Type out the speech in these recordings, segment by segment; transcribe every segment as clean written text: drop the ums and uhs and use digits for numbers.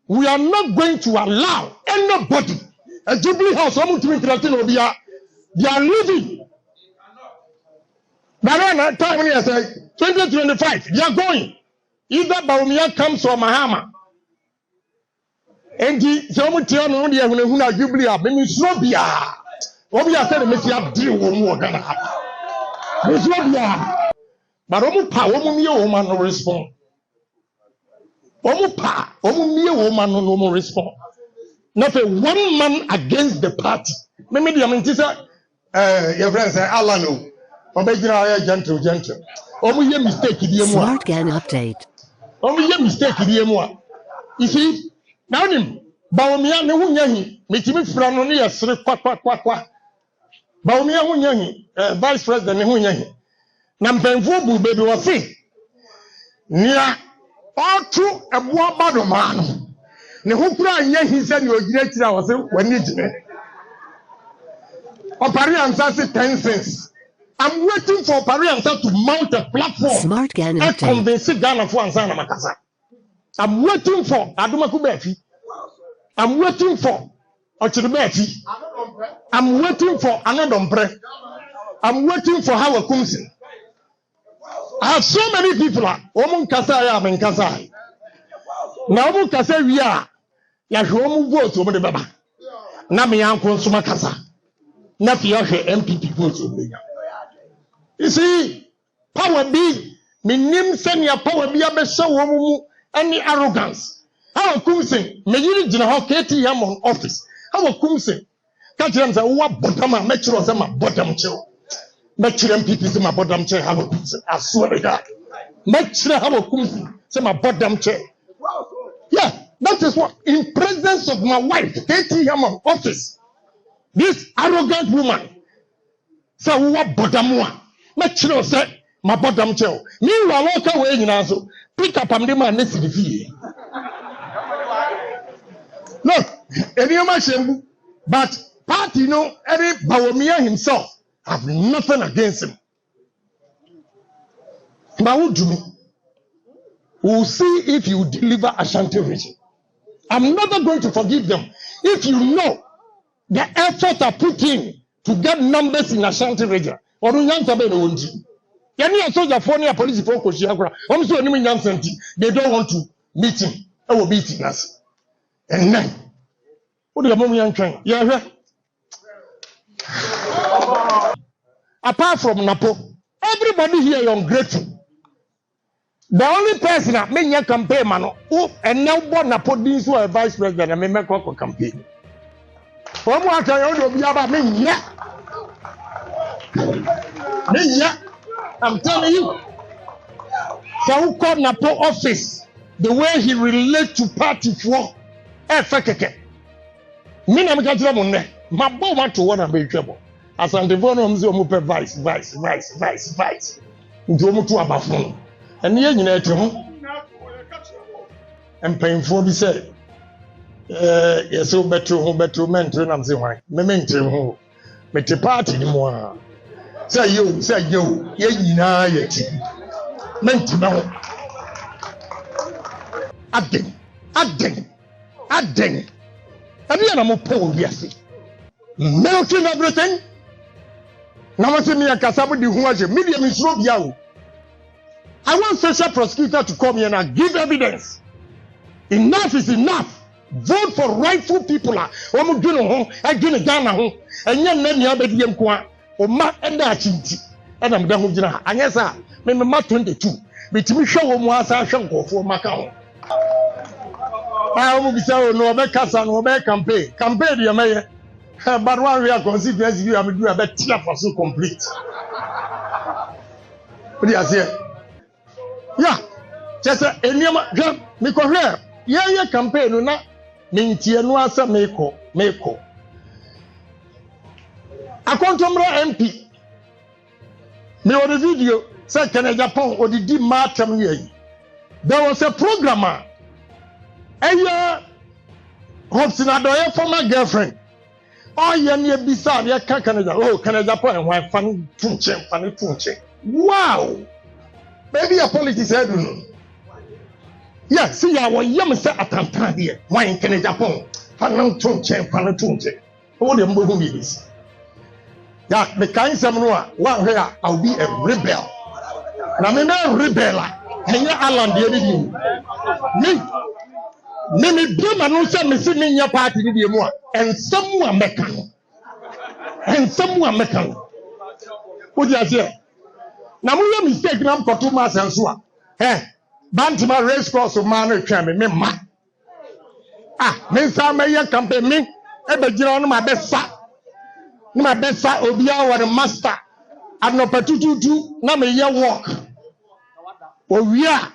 we are not going to allow anybody a Jubilee House they are leaving. But then time when I say 2025, they are going. Either Baumia comes or Mahama. And the Somutian only when I Jubilee up, and it's not be what we are saying, Messiah deal with more than happen. It's not be but woman no respond. Woman no respond. Not a one man against the party. Maybe the Amintisa, your friends say, Alano. Gentle. Mistake Smart Gan update. Mistake you see, now him, Baumia no Yahi, Mitimi Franonia, Kwa. Baumia Hunyahi, Vice President Hunyahi. Nampenfu baby was say, near all true a more bad man. Nehupra Yahi said you were great hours when you did it. Oparian 10 cents. I'm waiting for Pariansa to mount a platform. Smart Gan and convince Ghana for Ansana Makasa. I'm waiting for Adumakubefi. I'm waiting for Ochibefi. I'm waiting for Anadombre. I'm waiting for Howard Kumsi. I have so many people. Omun Kasaya and Kasai. Now Omun Kasai we are. Yahomu vote over the Baba. Namian Consuma Kasa. Nafia NPP votes over the You see, power be, me name send your power be a best show any arrogance. How come say, me you did how Katie Yam on office. How come say, catch them say, what bottom, make sure I'm a bottom chill. Make sure people say my bottom chair, how come say, I swear to God. Make sure how come say my bottom chair. Yeah, that is what, in presence of my wife, Katie Yam on office, this arrogant woman, say, what bottom one. Make sure say my bottom chair. Meanwhile, walk away in also. Pick up and demand next to the fee. Look, any machine, but party no every Bawumia himself have nothing against him. But who do me? We'll see if you deliver Ashanti region. I'm not going to forgive them. If you know the effort I put in to get numbers in Ashanti region. Or no young Tabe no Unji. Any soldier for near police for Koshiagra. I'm so any young Santi. They don't want to meet him. I will beat us. And then, what do you want young train? Yeah. Apart from NAPO, everybody here is ungrateful. The only person that made your campaign, man, who and now born NAPO being so a vice president, and make a campaign. From what I know, be about me, yeah. I'm telling you, so who called NAPO office the way he relates to party for FKK. Me na meka tira monne, mabo want to one be twebo. Asante bono mzi omupe vice. Nti omutu abafun. Ene ye nyina ete ho. Empanfo bi say yeso betu mentre na mzi hwan. Me mentre ho. Me te party ni mo a. Say yo, ye nyina ye ti. Mentre na ho. Aden. And you know, Paul, yes. Melting everything. Now, I say, me and Kasabu, the who medium is rob yaw. I want special prosecutor to come here and give evidence. Enough is enough. Vote for rightful people. Omo dwene ho, adwene Ghana ho. Enye nani abedi emkoa. O ma enda achinti. Ena meda ho gina. Anya sa, me ma 22. Betimi hwe wo mu asa hwe nkofo maka ho. I will be saying, no, be Casa, no, be campaign. Campaign, the mayor. But one we are considering you have to do a better for so complete. What do you say? Yeah, just a name, me correct. Yeah, campaign, no, na, mintie no asa meko. I can't remember MP. Me on the video, said Agyapong or the deep matam here. There was a programmer. Eya Hobson Adoye former girlfriend. Oh, you near beside your Canada. Oh, Canada point why funny tunche. Wow. Maybe a politics head. Yeah, see ya wa yam say atanta de wan kene Japan fanan tonche fanan tonche o de mbo hu bi this ya the kind some no a wan hwe a I'll be a rebel na me na rebel enya Alan de ni me do ma no say me si me nya party ni de mu a ensam a meka no o di ase na mo yam mistake na mkoto ma senso a Bantima race course of man me ma. Me sa me ya campaign me e be jira on my best obia war master and no patututu na me ya work. Owia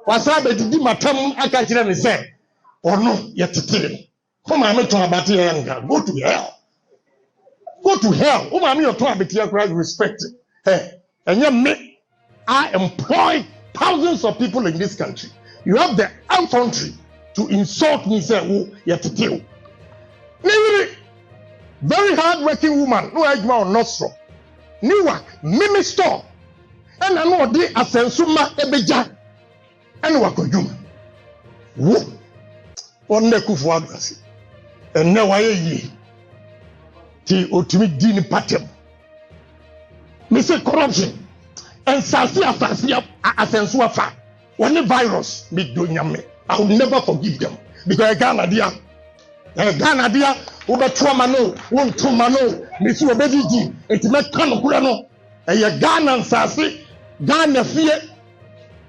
wasa be didi matam aka kire me say ono yetete. Ko ma me to abate ya go to hell. Go to hell. O ma me yo to abate ya respect. Enye me I employ thousands of people in this country. You have the infantry to insult me, say, oh, you have to kill. Very hard-working woman, no Agyapong or Nostro. Newark, Mimi store. And I know they are Sensuma Ebeja. And Wakojum. Whoa. On the Kufu Adrasi. And now I ye. The ultimate dini patem. Me say corruption. And Sasia Asensua fa. When the virus be doing me, I will never forgive them. Because Ghana dia Uba Tuamano, won't Tumano, Miss Obediji, it may come Kurano, and your Ghana and Sasi, Ghana fear.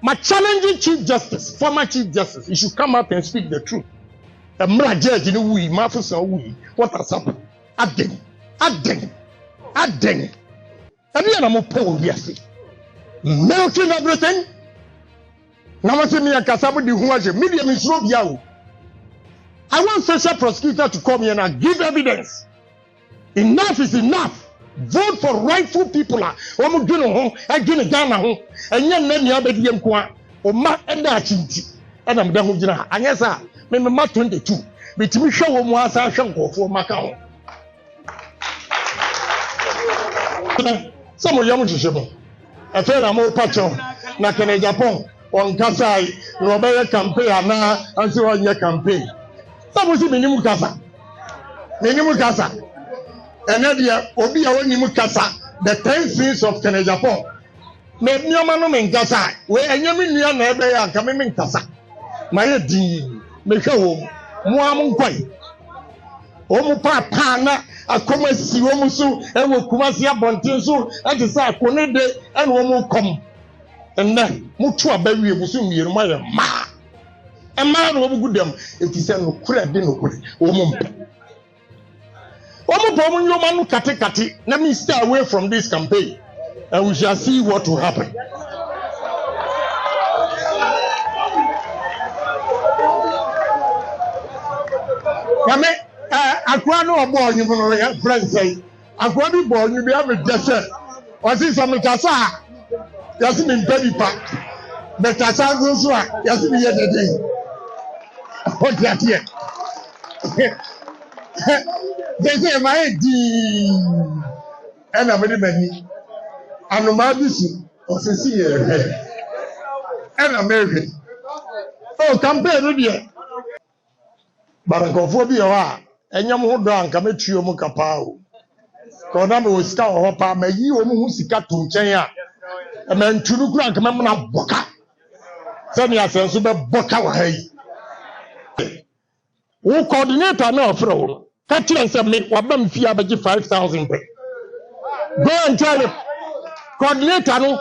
My challenging Chief Justice, former Chief Justice, you should come up and speak the truth. A mra judge in we, Mafus or we, what has happened? Adding. And then I'm a poor, yes. Melting everything. Now I say me a casabu di huaje. Medium is rob yao. I want special prosecutor to come here and give evidence. Enough is enough. Vote for rightful people. Omo gino ho, gino Ghana ho. Enya nani abedi yem kwa. Oma enda achinti. Ena mda ho gina. Anya sa me ma 22. Bitimi hwe wo mu asa hwe nkofo maka ho. Some of them shishebo. I feel I'm more patron. Na kene Agyapong on kasai no be campaign ana ansi on your campaign. Some say minimu kasa. Ene dia obi a woni mu kasa the 10 sins of kene Agyapong. Me nioma no men kasa. We enye me nua na ebe ya nka me men kasa. Ma di me hwe wo mu am nkwai. Omu papa na akoma si omu so ewo kumasi abonten so ati sa akone de ene omu kom enne mutu abawie busu mienu ma ye ma ema na obu gudem eti se no kura de no kure omu mpa omu po omu nyoma no kate na me stay away from this campaign and we shall see what will happen. Yame akwa no obo onyu no ya friend say akwa bi bo onyu bi am dese o si some kasa yasi mi mpedi pa but kasa nso a yasi mi ye dede o ti atie they say my di ena me di mani anoma bisu o se si ye ena me o campaign no dia Barankofo bi wa enyam ho do anka metuo mu kapa o ko na me osika ho pa ma yi o mu hu sika to nchen a ma ntunu kura anka me na boka se me asenso be boka wa hayi wo coordinator na ofre wo ka kire se me wa ba mfi abaji 5,000 pe go and tell him coordinator no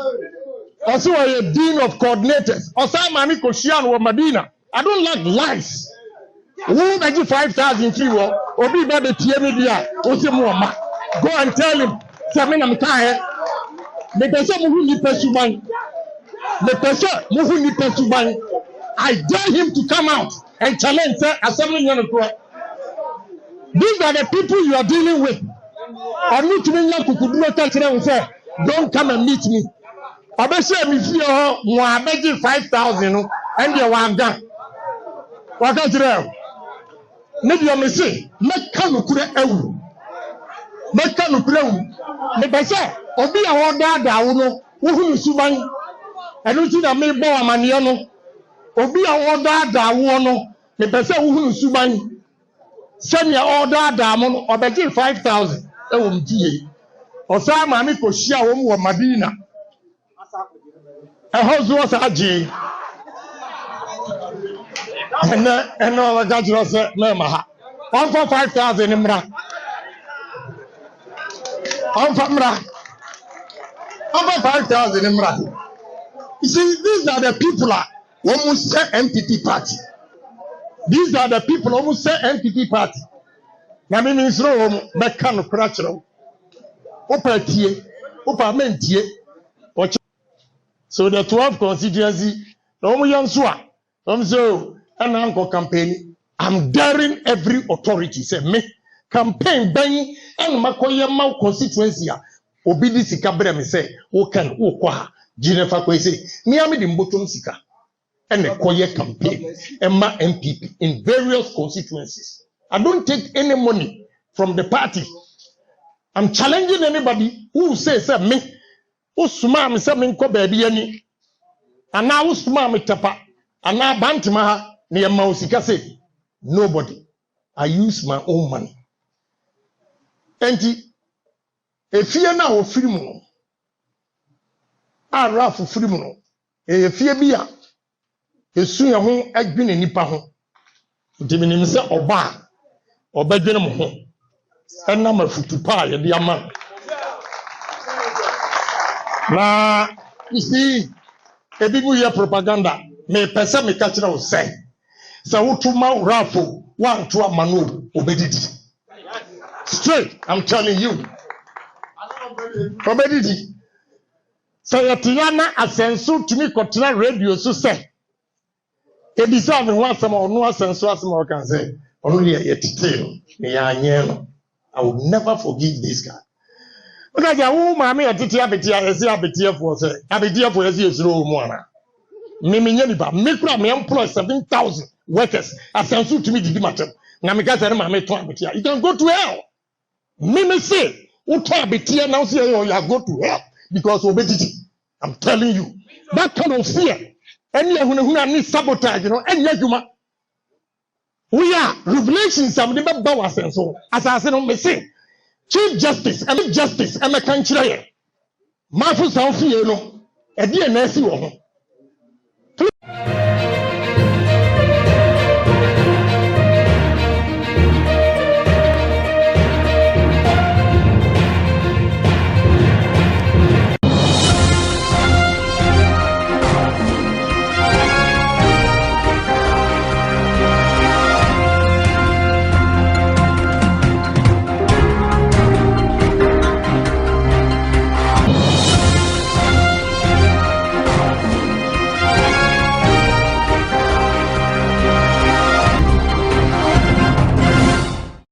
also a dean of coordinators osama ni ko shian wo Madina. I don't like lies. Who make you 5,000 free war? Obi ba be tie me dia. O se mu oma. Go and tell him. Say me na me ka he. Me pese mu hu ni pesuban. I dare him to come out and challenge say assembly nyan ko. These are the people you are dealing with. Onu tumi nya kukuduro ka kire say don't come and meet me. Obese me fie ho mo abeji 5,000 no and dey wan gan. Waka kire maybe you may say, make nukure ewu. Me pese, obi a woda da wo no, wo hu suban. Enu ti na me bo amane no. Obi a order da wo no, me pese wo hunu suban. Send your order da mo no, obegi 5,000. E wo mtie. Osa ma mi ko hia wo mo Madina. E hozo was agi. And no ga jiro se na ma ha. 145,000 mra. On for mra. Over 5,000 mra. You see, these are the people who almost say NPP party. These are the people who almost say NPP party. Na me means no be kan kura chiro. Opa tie, opa mentie. So the 12 constituency, no mo yanso a. So an anchor campaign. I'm daring every authority say me campaign ban and makoye ma constituency a obi di sika bre me say wo kan wo kwa Jennifer ko say me am di mbotom sika and koye campaign Emma NPP in various constituencies. I don't take any money from the party. I'm challenging anybody who says me usuma me say me nko ba bi ani ana usuma me tapa ana bantima ha na yema usika say nobody. I use my own money. And if you now free mono, I raffle free mono. If you be a soon home, I've been in Nipa home. The minister or bar or bedroom home. And number for to pay the amount. Now, you see, a big year propaganda may person me catch out say. So, to my raffle, one to a manu, obediti. Straight, I'm telling you. Obediti. So, Yatiana Asensu to me, continue radio, so say. It deserves one some or no sense, as more can say. Only a detail. I will never forgive this guy. But I go, mammy, a titia, abetia for say, abetia for a year's room, Mona. Mimianiba, Mikra, me employ 7,000 workers. Asensu to me, the matter. Namika, you can go to hell. Mimi say, Uta now say you go to hell because obediti. I'm telling you, that kind of fear. Any who need sabotage, any human. We are revelations. Some of them bow and so. As I said, me say, Chief Justice, and Justice, and a country. Mafu Sanfi, a dear Nancy woman.